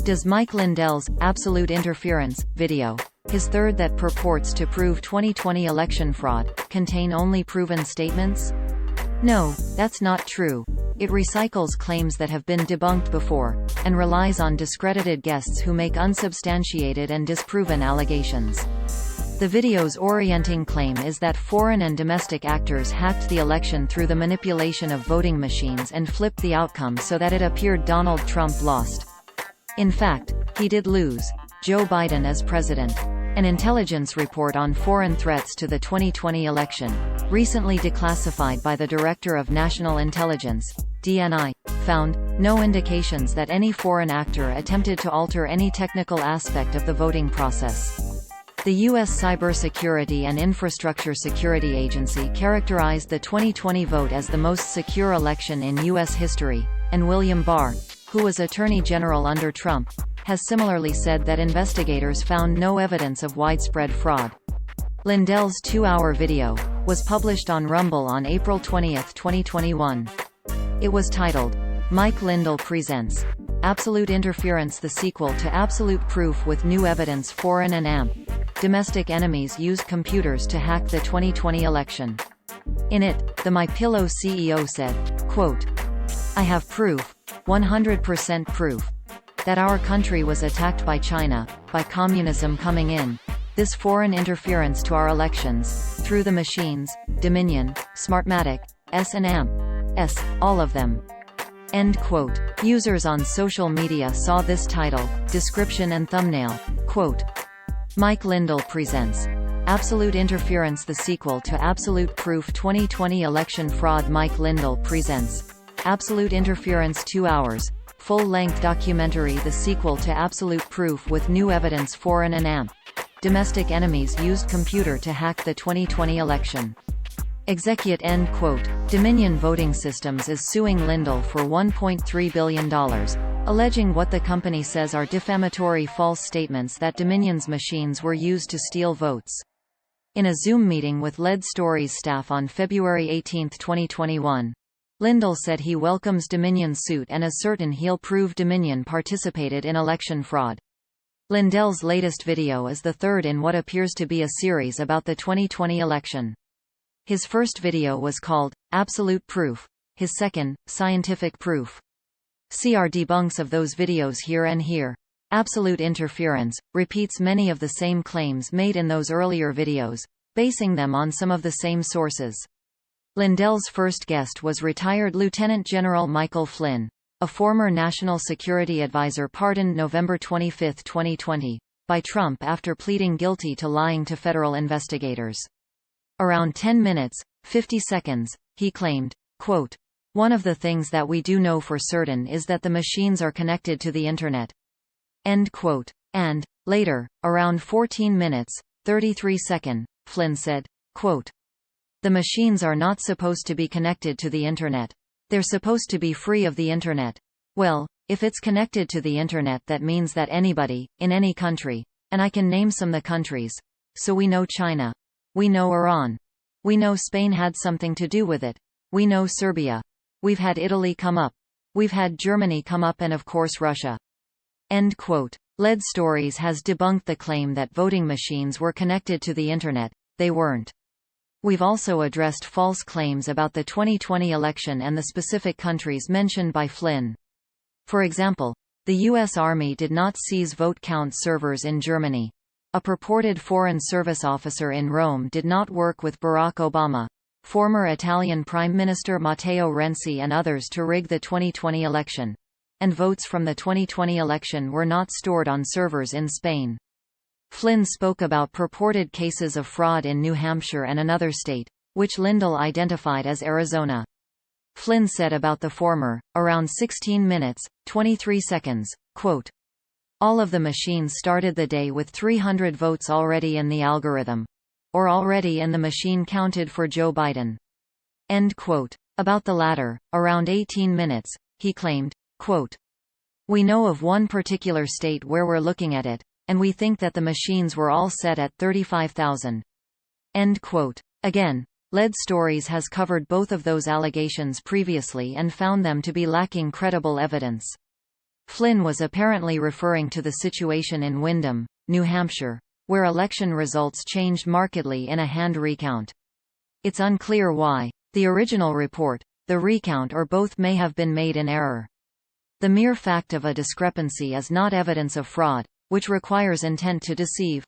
Does Mike Lindell's "Absolute Interference" video, his third that purports to prove 2020 election fraud, contain only proven statements? No, that's not true. It recycles claims that have been debunked before, and relies on discredited guests who make unsubstantiated and disproven allegations. The video's orienting claim is that foreign and domestic actors hacked the election through the manipulation of voting machines and flipped the outcome so that it appeared Donald Trump lost. In fact, he did lose. Joe Biden as president. An intelligence report on foreign threats to the 2020 election, recently declassified by the Director of National Intelligence, DNI, found no indications that any foreign actor attempted to alter any technical aspect of the voting process. The U.S. Cybersecurity and Infrastructure Security Agency characterized the 2020 vote as the most secure election in U.S. history, and William Barr, who was Attorney General under Trump, has similarly said that investigators found no evidence of widespread fraud. Lindell's 2-hour video was published on Rumble on April 20, 2021. It was titled, "Mike Lindell Presents Absolute Interference, the sequel to Absolute Proof with New Evidence. Foreign and domestic enemies used computers to hack the 2020 election." In it, the MyPillow CEO said, quote, "I have proof, 100% proof, that our country was attacked by China, by communism coming in, this foreign interference to our elections, through the machines, Dominion, Smartmatic, and all of them." End quote. Users on social media saw this title, description and thumbnail, quote, "Mike Lindell Presents Absolute Interference, the sequel to Absolute Proof 2020 election fraud. Mike Lindell Presents Absolute Interference 2 hours, full-length documentary, the sequel to Absolute Proof with New Evidence. Foreign and domestic enemies used computer to hack the 2020 election. Execute." End quote. Dominion Voting Systems is suing Lindell for $1.3 billion, alleging what the company says are defamatory false statements that Dominion's machines were used to steal votes. In a Zoom meeting with Lead Stories staff on February 18, 2021, Lindell said he welcomes Dominion's suit and is certain he'll prove Dominion participated in election fraud. Lindell's latest video is the third in what appears to be a series about the 2020 election. His first video was called Absolute Proof, his second, Scientific Proof. See our debunks of those videos here and here. Absolute Interference repeats many of the same claims made in those earlier videos, basing them on some of the same sources. Lindell's first guest was retired Lieutenant General Michael Flynn, a former national security advisor pardoned November 25, 2020, by Trump after pleading guilty to lying to federal investigators. Around 10 minutes, 50 seconds, he claimed, quote, "One of the things that we do know for certain is that the machines are connected to the Internet." End quote. And, later, around 14 minutes, 33 seconds, Flynn said, quote, "The machines are not supposed to be connected to the Internet. They're supposed to be free of the Internet. Well, if it's connected to the Internet, that means that anybody, in any country, and I can name some the countries. So we know China. We know Iran. We know Spain had something to do with it. We know Serbia. We've had Italy come up. We've had Germany come up, and of course Russia." End quote. Lead Stories has debunked the claim that voting machines were connected to the Internet. They weren't. We've also addressed false claims about the 2020 election and the specific countries mentioned by Flynn. For example, the U.S. Army did not seize vote count servers in Germany. A purported Foreign Service officer in Rome did not work with Barack Obama, former Italian Prime Minister Matteo Renzi and others to rig the 2020 election. And votes from the 2020 election were not stored on servers in Spain. Flynn spoke about purported cases of fraud in New Hampshire and another state, which Lindell identified as Arizona. Flynn said about the former, around 16 minutes, 23 seconds, quote, "All of the machines started the day with 300 votes already in the algorithm. Or already in the machine counted for Joe Biden." End quote. About the latter, around 18 minutes, he claimed, quote, "We know of one particular state where we're looking at it, and we think that the machines were all set at 35,000. End quote. Again, Lead Stories has covered both of those allegations previously and found them to be lacking credible evidence. Flynn was apparently referring to the situation in Windham, New Hampshire, where election results changed markedly in a hand recount. It's unclear why. The original report, the recount, or both may have been made in error. The mere fact of a discrepancy is not evidence of fraud, which requires intent to deceive.